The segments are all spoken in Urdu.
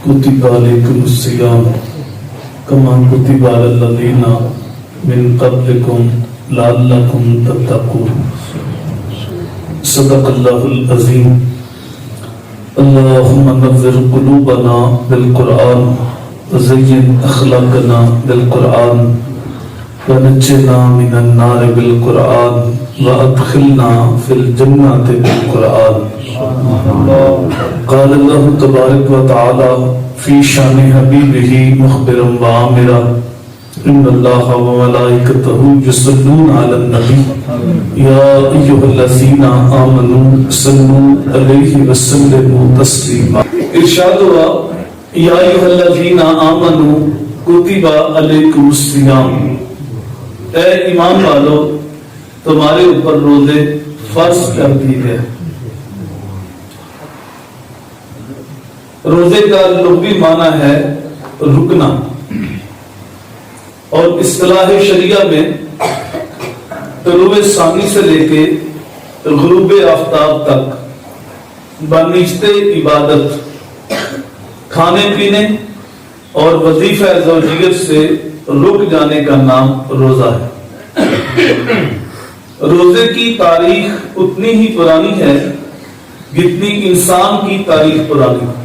كتب عليكم الصيام كما كتب على الذين من قبلكم لعلكم تتقون. صدق الله العظيم. اللهم نور قلوبنا بالقرآن وزين أخلاقنا بالقرآن ونجنا من النار بالقرآن وأدخلنا في الجنة بالقرآن. قال الله تبارك وتعالى في شان حبيبه مخبرا وآمرا إن الله وملائكته يصلون على النبي يا أيها الذين آمنوا صلوا عليه وسلموا تسليما. ارشاد ہوا یا ایھا الذین آمنوا کتب علیکم الصیام، اے ایمان والو تمہارے اوپر روزے فرض کر دیے گئے. روزے کا لغوی معنی ہے رکنا، اور اصطلاح شریعہ میں طلوع ثانی سے لے کے غروب آفتاب تک بنشتے عبادت، کھانے پینے اور وظیفہ زوجیت سے رک جانے کا نام روزہ ہے. روزے کی تاریخ اتنی ہی پرانی ہے جتنی انسان کی تاریخ پرانی ہے.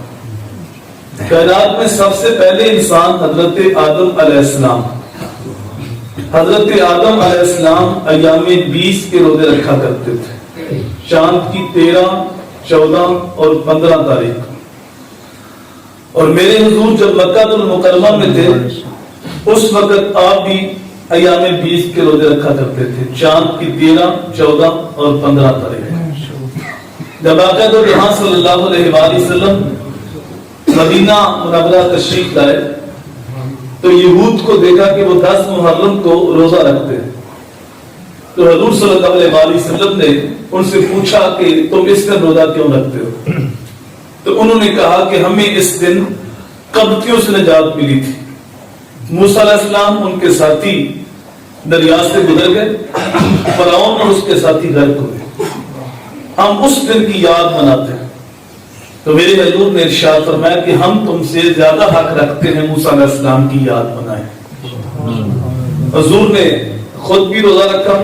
کائنات میں سب سے پہلے انسان حضرت آدم علیہ السلام، حضرت آدم علیہ السلام ایام 20 کے روزے رکھا کرتے تھے، چاند کی 13، 14 اور 15 تاریخ. اور میرے حضور جب مکہ المکرمہ میں تھے اس وقت آپ بھی ایام 20 کے روزے رکھا کرتے تھے، چاند کی 13، 14 اور 15 تاریخ. جب آقا دو جہاں صلی اللہ علیہ وآلہ وسلم مدینہ منورہ تشریف لائے تو یہود کو دیکھا کہ وہ 10 محرم کو روزہ رکھتے ہیں. تو حضور صلی اللہ علیہ وآلہ وسلم نے ان سے پوچھا کہ تم اس دن روزہ کیوں رکھتے ہو؟ تو انہوں نے کہا کہ ہمیں اس دن قبطیوں سے نجات ملی تھی. موسیٰ علیہ السلام ان کے ساتھی دریا سے گزر گئے، فرعون اور اس کے ساتھی غرق ہوئے، ہم اس دن کی یاد مناتے ہیں. تو میرے حضور نے ارشاد فرمایا کہ ہم تم سے زیادہ حق رکھتے ہیں موسیٰ علیہ السلام کی یاد منائیں. حضور نے خود بھی روزہ رکھا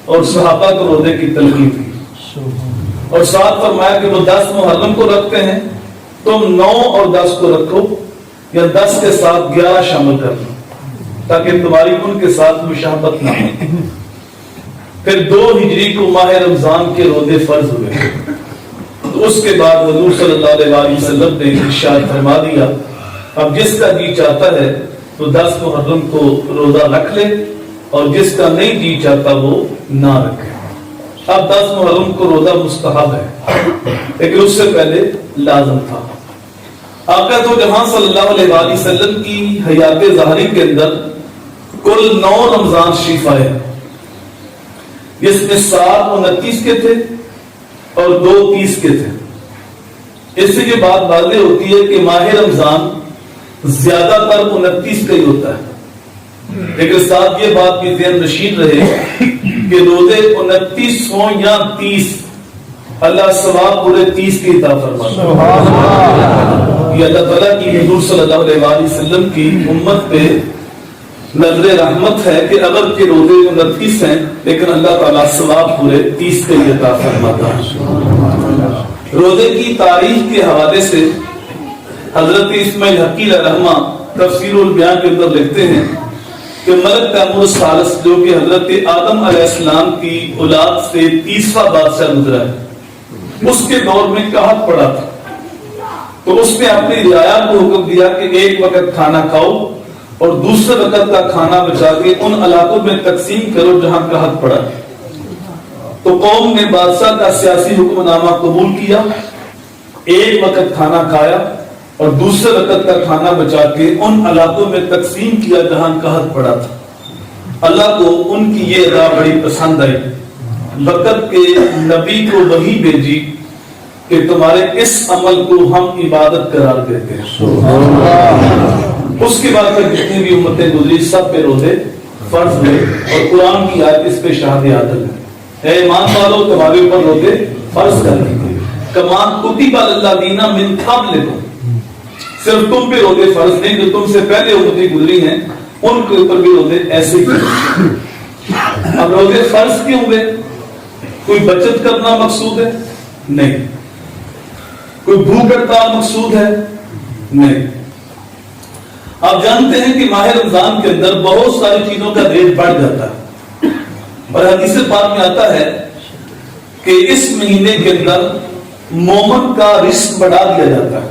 اور صحابہ کو روزے کی تلقین کی، اور ساتھ فرمایا کہ وہ 10 محرم کو رکھتے ہیں، تم 9 اور 10 کو رکھو، یا 10 کے ساتھ 11 شامل کر لو تاکہ تمہاری ان کے ساتھ مشابہت نہ ہو. پھر 2 ہجری کو ماہ رمضان کے روزے فرض ہوئے. تو اس کے بعد حضور صلی اللہ علیہ وسلم نے ارشاد فرما دیا اب جس کا جی چاہتا ہے تو 10 محرم کو روزہ رکھ لے، اور جس کا نہیں جی چاہتا وہ نہ رکھے. اب 10 محرم کو روزہ مستحب ہے، لیکن اس سے پہلے لازم تھا. آقا تو جہاں صلی اللہ علیہ وسلم کی حیات ظاہری کے اندر کل 9 رمضان شریف آئے، جس میں 7 29 کے تھے اور 2 30 کے تھے. اس سے یہ بات واضح ہوتی ہے کہ ماہ رمضان زیادہ تر 29 کا ہی ہوتا ہے، لیکن ساتھ یہ بات بھی ذہن نشین رہے کہ روزے 29 ہوں یا 30، اللہ ثواب پورے 30 کی عطا فرماتا ہے. یہ اللہ تعالیٰ کی حضور صلی اللہ علیہ وسلم کی امت پہ نظر رحمت ہے کہ اگر کے روزے 29 ہیں لیکن اللہ تعالیٰ ثواب پورے 30 کے عطا فرماتا ہے. روزے کی تاریخ کے حوالے سے حضرت اسماعیل حقی علیہ رحمہ تفسیر البیان کے اندر لکھتے ہیں کہ ملک تیمور الثالث جو کہ حضرت آدم علیہ السلام کی اولاد سے 30واں بادشاہ گزرا ہے، اس کے دور میں قحط پڑا تھا. تو اس نے اپنی رعایا کو حکم دیا کہ ایک وقت کھانا کھاؤ اور دوسرے وقت کا کھانا بچا کے ان علاقوں میں تقسیم کرو جہاں قحط پڑا. تو قوم نے بادشاہ کا سیاسی حکم نامہ قبول کیا، ایک وقت کھانا کھایا اور دوسرے وقت کا کھانا بچا کے ان علاقوں میں تقسیم کیا جہاں قحط پڑا تھا. اللہ کو ان کی یہ ادا بڑی پسند آئی. وقت کے نبی کو وحی بھیجی کہ تمہارے اس عمل کو ہم عبادت قرار دیتے ہیں. اس کے بعد تک جتنی بھی امتیں گزری سب پہ روزے فرض ہوئے، اور قرآن کی آیت اس پہ شاہد عادل ہے. اے ایمان والو تمہارے اوپر روزے فرض کر دیے کما کتب علی الذین من قبلکم، صرف تم پہ روزے فرض نہیں، جو تم سے پہلے امتیں گزری ہیں ان کے اوپر بھی روزے ایسے ہی۔ اب روزے فرض کیوں ہوئے؟ کوئی بچت کرنا مقصود ہے؟ نہیں۔ کوئی بھوک ہڑتال مقصود ہے؟ نہیں۔ آپ جانتے ہیں کہ ماہ رمضان کے اندر بہت ساری چیزوں کا ریٹ بڑھ جاتا ہے، اور حدیث پاک میں آتا ہے کہ اس مہینے کے اندر مومن کا رزق بڑھا دیا جاتا ہے۔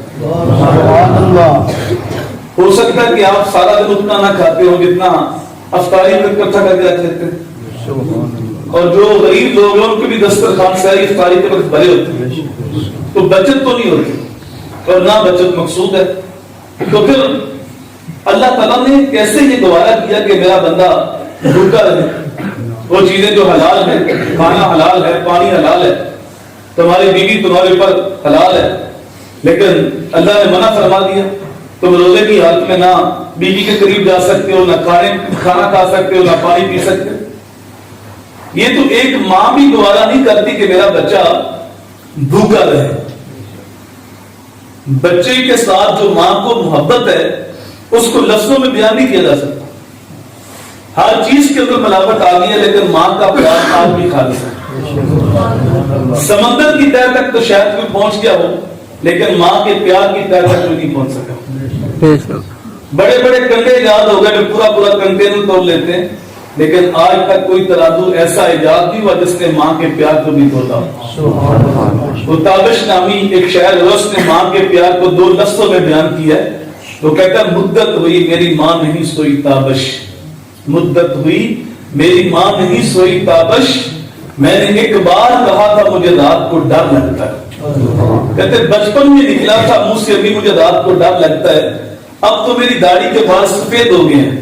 ہو سکتا ہے کہ آپ سارا دن اتنا نہ کھاتے ہو جتنا افطاری میں اکٹھا کر کے رکھ لیتے ہیں، اور جو غریب لوگ ہیں ان کے بھی دسترخوان سے افطاری کے وقت بھرے ہوتے ہیں، تو بچت تو نہیں ہوتی، اور نہ بچت مقصود ہے۔ تو پھر اللہ تعالیٰ نے کیسے یہ گوارا کیا کہ میرا بندہ بھوکا رہے؟ وہ چیزیں جو حلال ہے، کھانا حلال ہے، پانی حلال ہے، تمہاری بیوی تمہارے اوپر حلال ہے، لیکن اللہ نے منع فرما دیا تم روزے کی حالت میں نہ بیوی کے قریب جا سکتے ہو، نہ کھانا کھا سکتے ہو، نہ پانی پی سکتے ہو۔ یہ تو ایک ماں بھی گوارا نہیں کرتی کہ میرا بچہ بھوکا رہے۔ بچے کے ساتھ جو ماں کو محبت ہے اس کو لفظوں میں بیان نہیں کیا جا سکتا۔ ہر چیز کے اندر ملاوٹ آ گئی ہے، لیکن ماں کا پیار آج بھی خالص ہے۔ سمندر کی تہہ تک تو شاید کوئی پہنچ گیا ہو، لیکن ماں کے پیار کی تہہ تک کوئی نہیں پہنچ سکا۔ بڑے بڑے کنڈے ایجاد ہو گئے جو پورا پورا کنٹینر توڑ لیتے ہیں، لیکن آج تک کوئی ترازو ایسا ایجاد نہیں ہوا جس نے ماں کے پیار کو بھی توڑا۔ وہ تابش نامی ایک شاعر ہے، اس نے ماں کے پیار کو 2 لفظوں میں بیان کیا ہے۔ وہ کہتا ہے مدت ہوئی میری ماں نہیں سوئی تابش، مدت ہوئی میری ماں نہیں سوئی تابش، میں نے ایک بار کہا تھا مجھے رات کو ڈر لگتا ہے۔ کہتے بچپن میں نکلا تھا منہ سے ابھی مجھے رات کو ڈر لگتا ہے، اب تو میری داڑھی کے بال سفید ہو گئے ہیں،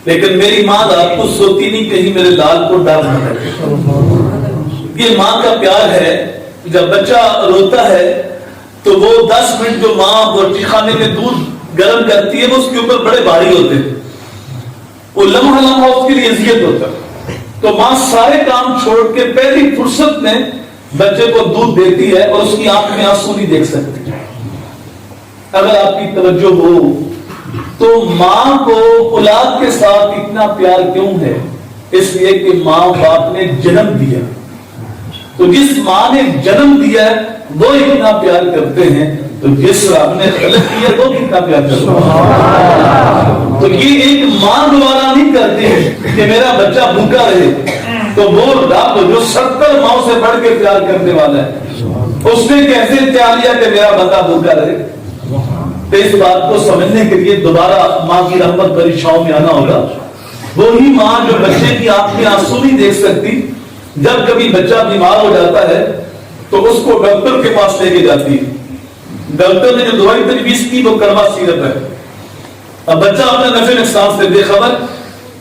لیکن میری ماں رات کو سوتی نہیں کہیں میرے لال کو ڈر نہ لگے۔ یہ ماں کا پیار ہے۔ جب بچہ روتا ہے تو وہ 10 منٹ جو ماں روٹی خانے میں دودھ گرم کرتی ہے وہ اس کے اوپر بڑے بھاری ہوتے ہیں، وہ لمحہ لمحہ اس کے لیے اذیت ہوتا ہے، تو ماں سارے کام چھوڑ کے پہلی فرصت میں بچے کو دودھ دیتی ہے، اور اس کی آنکھ میں آنسو نہیں دیکھ سکتی۔ اگر آپ کی توجہ ہو تو ماں کو اولاد کے ساتھ اتنا پیار کیوں ہے؟ اس لیے کہ ماں باپ نے جنم دیا، تو جس ماں نے جنم دیا ہے وہ اتنا پیار کرتے ہیں، تو جس رب نے خلق کیا وہ کتنا پیار کرتا ہے۔ تو یہ ایک ماں گوارا نہیں کرتی کہ میرا بچہ بھوکا رہے، تو وہ رب جو 70 ماؤں سے بڑھ کے پیار کرنے والا ہے اس نے کیسے چاہ لیا کہ میرا بندہ بھوکا رہے؟ تو اس بات کو سمجھنے کے لیے دوبارہ ماں کی رحمت بھری چھاؤں میں آنا ہوگا۔ وہی ماں جو بچے کی آنکھ میں آنسو نہیں دیکھ سکتی، جب کبھی بچہ بیمار ہو جاتا ہے تو اس کو ڈاکٹر کے پاس لے کے جاتی ہے، ڈاکٹر نے جو دوائی تجویز کی وہ کڑوا سیرپ ہے، اب بچہ اپنے نفع نقصان سے بے خبر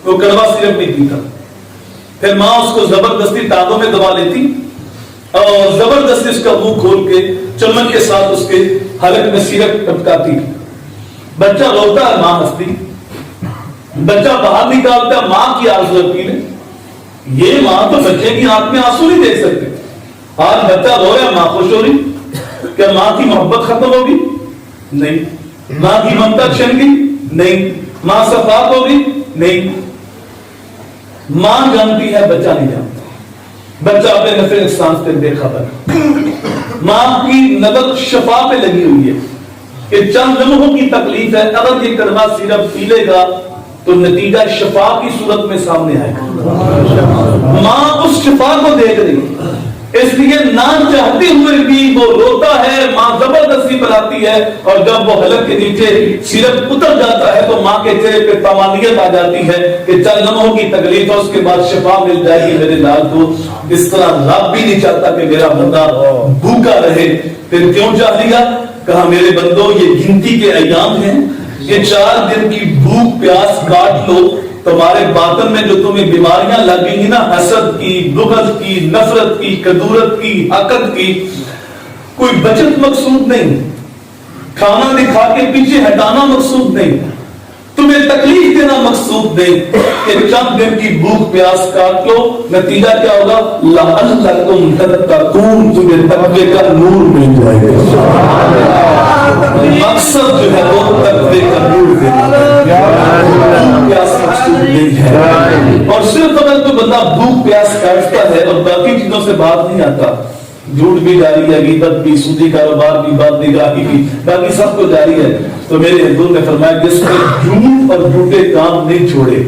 وہ کڑوا سیرپ نہیں پیتا، پھر ماں اس کو زبردستی ٹانگوں میں دبا لیتی اور زبردستی اس کا منہ کھول کے چمن کے ساتھ اس کے حلق میں سیرپ ٹپکاتی، بچہ روتا ہے ماں ہنستی، بچہ باہر نکالتا ہے ماں کی آرزو ہے۔ یہ ماں تو بچے کی آنکھ میں آنسو نہیں دیکھ سکتے۔ آج بچہ رو رہا ہے ماں خوش ہو رہی، کیا ماں کی محبت ختم ہوگی؟ نہیں۔ ماں کی ممتا چھن گئی؟ نہیں۔ ماں صفات ہوگی؟ نہیں۔ ماں جانتی ہے بچہ نہیں جانتا، بچہ اپنے نفع نقصان سے بے خبر۔ ماں کی نظر شفا پہ لگی ہوئی ہے کہ چند لمحوں کی تکلیف ہے، اگر یہ کڑوا سیرپ پی لے گا تو نتیجہ شفا کی صورت میں سامنے آئے گا۔ ماں اس شفا کو دیکھ رہی، اس لیے نہ چاہتے ہوئے بھی وہ روتا ہے، ماں زبردستی بلاتی ہے، اور جب وہ حلق کے نیچے سیرپ اتر جاتا ہے تو ماں کے چہرے پہ طمانینت آ جاتی ہے کہ چند لمحوں کی تکلیف ہے، اس کے بعد شفا مل جائے گی میرے لال کو۔ اس طرح رب بھی نہیں چاہتا کہ میرا بندہ بھوکا رہے، پھر کیوں چاہ لیا؟ کہا میرے بندوں یہ گنتی کے ایام ہیں، یہ 4 دن کی بھوک پیاس کاٹ لو، تمہارے باطن میں جو تمہیں بیماریاں لگ گئی نا، حسد کی، بغض کی، نفرت کی، کدورت کی، حقد کی، کوئی بچت مقصود نہیں، کھانا دکھا کے پیچھے ہٹانا مقصود نہیں، تمہیں تکلیف دینا مقصود نہیں، کہ چند دن کی بھوک پیاس کاٹ لو، نتیجہ کیا ہوگا؟ لعلکم تتقون، تمہیں تقوی کا نور مل جائے گا۔ مقصد جو جو ہے وہ تقوی کا نور دیتا ہے. اور صرف اگر کوئی بندہ بھوک پیاس کاٹتا ہے اور باقی چیزوں سے بات نہیں آتا, جھوٹ بھی جاری ہے, غیبت بھی, سودی کاروبار بھی, بات نگاہی بھی, باقی سب کو جاری ہے, تو میرے حضور نے فرمایا جس نے جھوٹ اور جھوٹے کام نہیں چھوڑے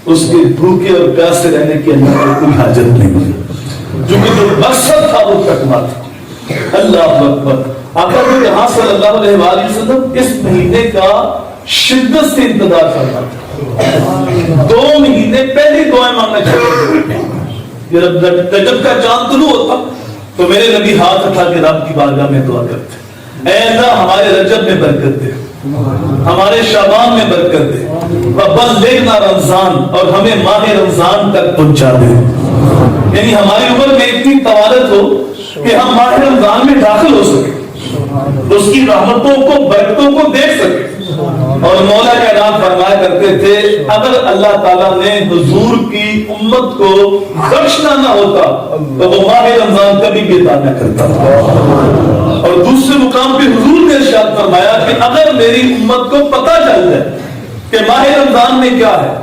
اس کے بھوکے اور پیاسے رہنے کی اللہ کوئی حاجت نہیں, کیونکہ جو مقصد تھا وہ تقویٰ تھا. اللہ اکبر. آقا جہاں صلی اللہ علیہ وآلہ وسلم اس مہینے کا شدت سے انتظار کرنا تھا. 2 مہینے پہلے دعائیں مانگنا چاہتے تھے. رجب کا چاند طلوع ہوتا تو میرے نبی ہاتھ اٹھا کے رب کی بارگاہ میں دعا کرتے, اے اللہ ہمارے رجب میں برکت دے, ہمارے شعبان میں برکت دے, بلغنا رمضان, اور ہمیں ماہ رمضان تک پہنچا دے. یعنی ہماری عمر میں اتنی طوالت ہو کہ ہم ماہ رمضان میں داخل ہو سکیں, اس کی رحمتوں کو, برکتوں کو دیکھ سکیں. اور مولا کا نام فرمایا کرتے تھے اگر اللہ تعالیٰ نے حضور کی امت کو بخشنا نہ ہوتا تو وہ ماہ رمضان کبھی بھی عطا نہ کرتا. اور دوسرے مقام پہ حضور نے ارشاد فرمایا کہ اگر میری امت کو پتہ چل جائے کہ ماہ رمضان میں کیا ہے,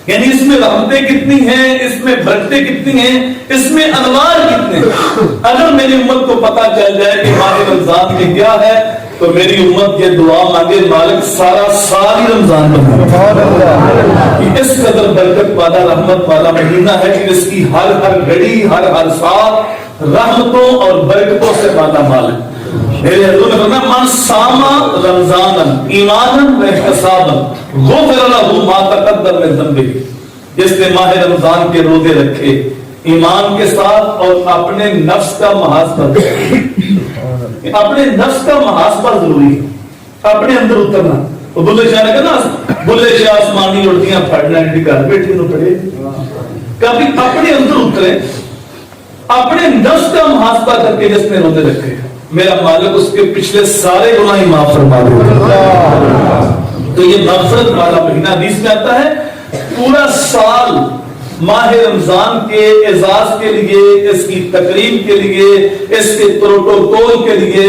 یعنی اس میں رحمتیں کتنی ہیں, اس میں برکتیں کتنی ہیں, اس میں انوار کتنے ہیں, اگر میری امت کو پتہ چل جائے کہ ماہ رمضان میں کیا ہے تو میری امت یہ دعا مانگے مالک سارا سال ہی رمضان بنا. اس قدر برکت والا, رحمت والا مہینہ ہے کہ اس کی ہر ہر گھڑی, ہر سال رحمتوں اور برکتوں سے مالا مال ہے. میرے حضور نے فرمایا من صام رمضانا ایمانا واحتسابا غفر له ما تقدم من ذنبه. جس نے ماہ رمضان کے روزے رکھے ایمان کے ساتھ اور اپنے نفس کا محاسبہ, اپنے نفس کا محاسبہ ضروری ہے, اپنے اندر اترنا. بلے شاہ نے کہا بلے شاہ آسمانی اڑتیاں پھڑنا گھر بیٹھے نو پڑے, کبھی اپنے اندر اترے, اپنے نفس کا محاسبہ کر کے جس نے روزے رکھے میرا مالک اس کے پچھلے سارے گناہ ہی معاف فرما دیتا. تو یہ مغفرت والا مہینہ حدیث میں آتا ہے. پورا سال ماہ رمضان کے اعزاز کے لیے, اس کی تقریب کے لیے, اس کے پروٹوکول کے لیے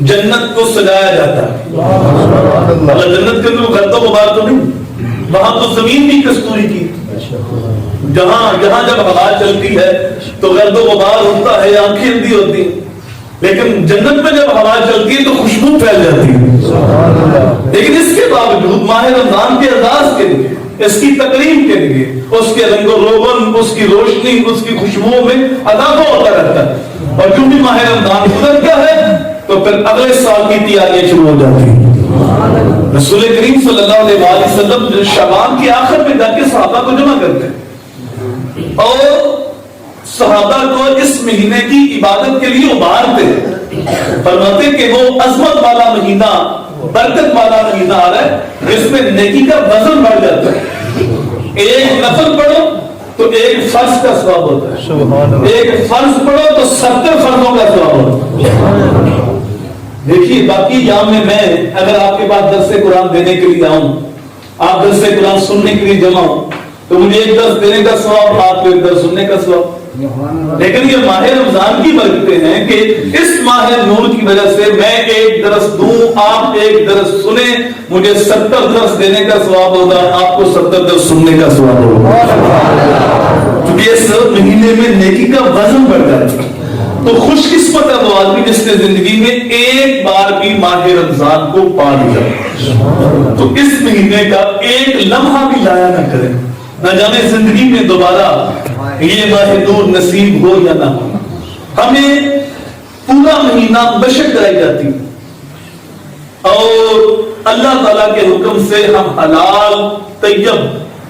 جنت کو سجایا جاتا ہے. جنت کے اندر گرد و غبار تو نہیں, وہاں تو زمین بھی کستوری کی, جہاں جب ہوا چلتی ہے تو گرد و غبار ہوتا ہے, آنکھیں اندھی ہوتی ہیں, لیکن جنت میں جب ہوا چلتی ہے تو خوشبو پھیل جاتی ہے. لیکن اس کے باوجود ماہ رمضان کے اعزاز کے لیے, اس کی تقریب کے لیے, اس کے رنگ و روغن, اس کی روشنی, اس کی خوشبو میں اضافہ ہوتا رہتا ہے. اور جو بھی ماہ رمضان گزر گیا ہے تو پھر اگلے سال کی تیاریاں شروع ہو جاتی ہیں. رسول کریم صلی اللہ علیہ وآلہ وسلم شعبان کے آخر میں جا کے صحابہ کو جمع کرتے ہیں اور صحابہ کو اس مہینے کی عبادت کے لیے ابھارتے, فرماتے کہ وہ عظمت والا مہینہ, برکت والا مہینہ آ رہا ہے جس میں نیکی کا وزن بڑھ جاتا ہے. ایک نفل پڑھو تو ایک فرض کا ثواب ہوتا ہے, ایک فرض پڑھو تو 70 فرضوں کا ثواب ہوتا ہے. دیکھیے باقی یام میں اگر آپ کے پاس درس قرآن دینے کے لیے آؤں, آپ درس قرآن سننے کے لیے جمع ہو تو مجھے ایک درس دینے کا ثواب, آپ کو ایک درس سننے کا ثواب. لیکن یہ ماہ رمضان کی برکتیں ہیں کہ اس ماہ نور کی وجہ سے میں ایک درس دوں, آپ ایک درس سنیں, مجھے 70 درس دینے کا ثواب ہوگا, آپ کو 70 درس سننے کا ثواب ہوگا. کیونکہ اس مہینے میں نیکی کا وزن بڑھ جاتا ہے. تو خوش قسمت ہے وہ آدمی جس نے زندگی میں ایک بار بھی ماہ رمضان کو پا لیا. تو اس مہینے کا ایک لمحہ بھی ضائع نہ کریں, نہ جانے زندگی میں دوبارہ یہ ماہ نور نصیب ہو یا نہ ہو. ہمیں پورا مہینہ بشر کرائی جاتی اور اللہ تعالیٰ کے حکم سے ہم حلال طیب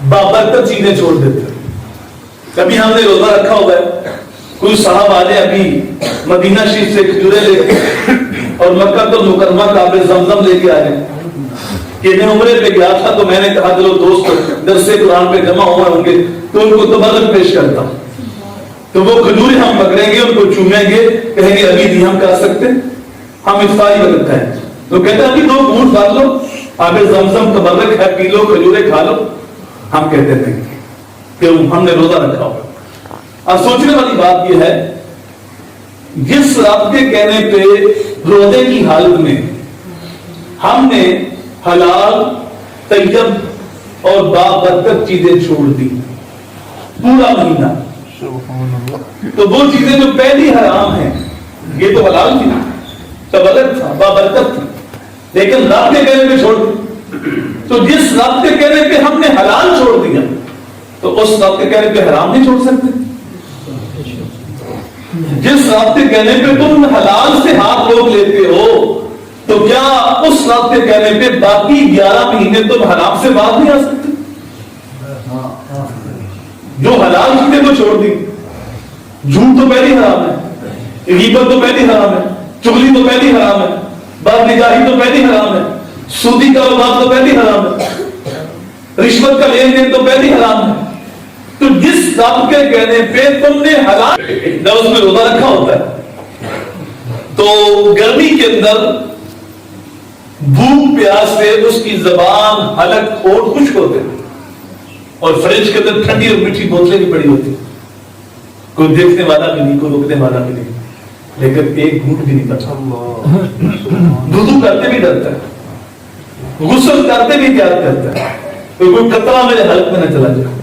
بابرکت چیزیں چھوڑ دیتے ہیں. کبھی ہم نے روزہ رکھا ہوا ہے, کوئی صاحب آ جائے ابھی مدینہ شریف سے کھجورے لے کے اور مکہ تو مکرمہ کعبہ زمزم لے کے آ جائیں کہ میں عمرے پہ گیا تھا تو میں نے کہا چلو دوست درس قرآن پہ جمع ہوئے ہوں گے تو ان کو تبرک پیش کرتا ہوں. تو وہ کھجوریں ہم پکڑیں گے, ان کو چومیں گے, کہیں گے ابھی نہیں ہم کھا سکتے, ہم افطاری وقت کھائیں. تو کہتے ہیں ابھی 2 گھونٹ ڈال لو, آب زمزم تبرک ہے, پی لو, کھجوریں کھا لو. ہم کہتے ہیں کہ ہم نے روزہ رکھا ہوگا. اب سوچنے والی بات یہ ہے, جس رب کے کہنے پہ روزے کی حالت میں ہم نے حلال طیب اور بابرکت چیزیں چھوڑ دی پورا مہینہ. تو وہ چیزیں جو پہلی حرام ہیں یہ تو حلال تھی نا, تب الگ تھا, بابرکت تھی, لیکن رب کے کہنے پہ چھوڑ دی. تو جس رب کے کہنے پہ ہم نے حلال چھوڑ دیا تو اس رب کے کہنے پہ حرام نہیں چھوڑ سکتے. جس رب کے کہنے پہ تم حلال سے ہاتھ روک لیتے ہو تو کیا اس رب کے کہنے پہ باقی 11 مہینے تم حرام سے باز نہیں آ سکتے؟ جو حلال چیزیں تو چھوڑ دی. جھوٹ تو پہلی حرام ہے, غیبت تو پہلی حرام ہے, چغلی تو پہلی حرام ہے, بدنگاہی تو پہلی حرام ہے, سودی کاروبار تو پہلی حرام ہے, رشوت کا لین دین تو پہلی حرام ہے. تو جس رب کے کہنے پہ تم نے حلال, جب اس میں روزہ رکھا ہوتا ہے تو گرمی کے اندر بھوک پیاس سے اس کی زبان, حلق, ہونٹ خشک ہوتے ہیں اور فریج کے اندر ٹھنڈی اور میٹھی بوتلیں بھی پڑی ہوتی ہیں. کوئی دیکھنے والا بھی نہیں, کوئی روکنے والا بھی نہیں, لیکن ایک گھونٹ بھی نہیں کرتا. وضو کرتے بھی ڈرتا ہے, غسل کرتے بھی پیار کرتا ہے, کوئی قطرہ میرے حلق میں نہ چلا جائے.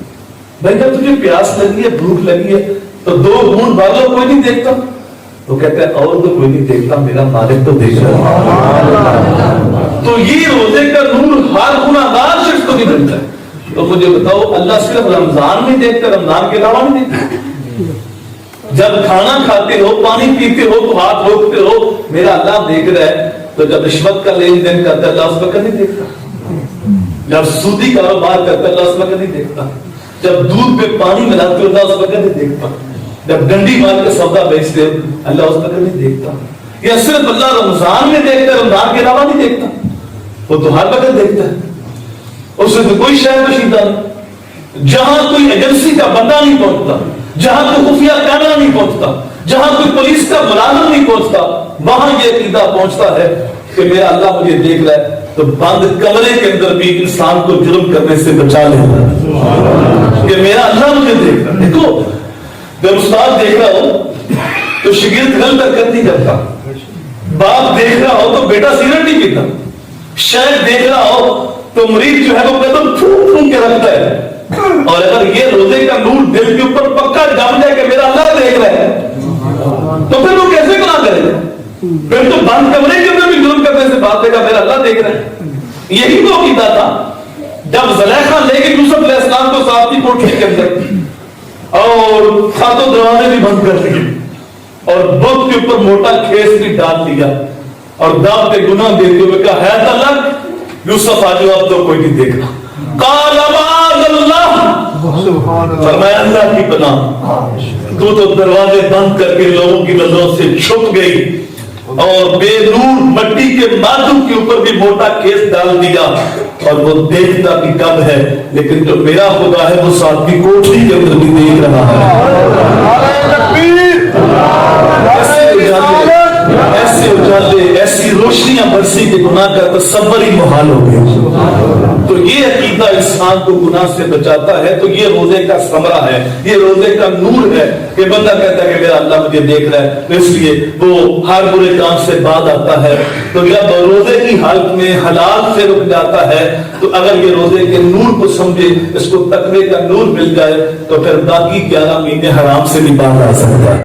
بھائی جب تجھے پیاس لگی ہے, بھوک لگی ہے تو 2 گھونٹ بالو کوئی نہیں دیکھتا. تو کہتے ہیں اور تو کوئی نہیں دیکھتا, میرا مالک تو دیکھ رہا ہے. تو یہ روزے کا نور ہر گناہگار شخص کو نہیں ملتا ہے. تو مجھے بتاؤ اللہ صرف رمضان میں دیکھتا, رمضان کے علاوہ نہیں دیکھتا؟ جب کھانا کھاتے ہو, پانی پیتے ہو تو ہاتھ روکتے ہو, میرا اللہ دیکھ رہا ہے. تو جب رشوت کا لین دین کرتا ہے اللہ اس وقت نہیں دیکھتا. جب سودی کاروبار کرتا ہے اللہ اس وقت نہیں دیکھتا. جب دودھ پہ پانی ملاتے ہو اللہ اس وقت نہیں دیکھتا. جب ڈنڈی مار کے سودا بیچتے ہو اللہ اس وقت نہیں دیکھتا. یا صرف اللہ رمضان میں دیکھتا ہے, رمضان کے علاوہ نہیں دیکھتا؟ وہ تو ہر وقت دیکھتا ہے. اس سے کوئی شہر پوشیدہ نہیں. جہاں کوئی ایجنسی کا بندہ نہیں پہنچتا, جہاں کوئی خفیہ کیمرہ نہیں پہنچتا, جہاں کوئی پولیس کا ملازم نہیں پہنچتا, وہاں یہ عقیدہ پہنچتا ہے کہ میرا اللہ مجھے دیکھ رہا ہے. تو بند کمرے کے اندر بھی انسان کو جرم کرنے سے بچا لیتا ہے کہ میرا اللہ مجھے دیکھ رہا ہے. دیکھو جب استاد دیکھ رہا ہو تو شاگرد غلط حرکت نہیں کرتا, باپ دیکھ رہا ہو تو بیٹا سگریٹ نہیں پیتا, شیخ دیکھ رہا ہو تو مریض جو ہے وہ قدم پھونک پھونک کے رکھتا ہے. اور اگر یہ روزے کا نور دل کے اوپر پکا جم جائے کہ میرا اللہ دیکھ رہا ہے تو پھر وہ کیسے گناہ کرے گا؟ پھر تو بند کمرے کے اندر بھی جرم کرنے سے بات ہے کہ میرا اللہ دیکھ رہا ہے. یہی تو عقیدہ تھا جب زلیخا لے کے یوسف علیہ السلام کو صاحب کی کوٹری کے اندر اور ساتوں دروازے بھی بند کر دیے اور بت کے اوپر موٹا کھیس بھی ڈال دیا اور داغ کے گناہ دیتے ہوئے کہا ہے اللہ یوسف آجو اب تو کوئی نہیں دیکھ رہا. قال معاذ اللہ, فرمایا اللہ کی پناہ, تو دروازے بند کر کے لوگوں کی نظروں سے چھپ گئی اور بے نور مٹی کے مادوں کے اوپر بھی موٹا کیس ڈال دیا اور وہ دیکھتا بھی کم ہے لیکن جو میرا خدا ہے وہ ساتھ کی کوٹری کے اندر بھی دیکھ رہا ہے. ایسے اجالے, ایسی روشنیاں برسی کے گناہ کا تصور ہی محال ہو گیا. تو یہ عقیدہ انسان کو گناہ سے بچاتا ہے. تو یہ روزے کا ثمرہ ہے, یہ روزے کا نور ہے کہ بندہ کہتا ہے کہ میرا اللہ مجھے دیکھ رہا ہے, تو اس لیے وہ ہر برے کام سے باز آتا ہے. تو جب روزے کی حالت میں حلال سے رک جاتا ہے تو اگر یہ روزے کے نور کو سمجھے, اس کو تقوی کا نور مل جائے تو پھر باقی 11 مہینے حرام سے بھی باز آ سکتا ہے.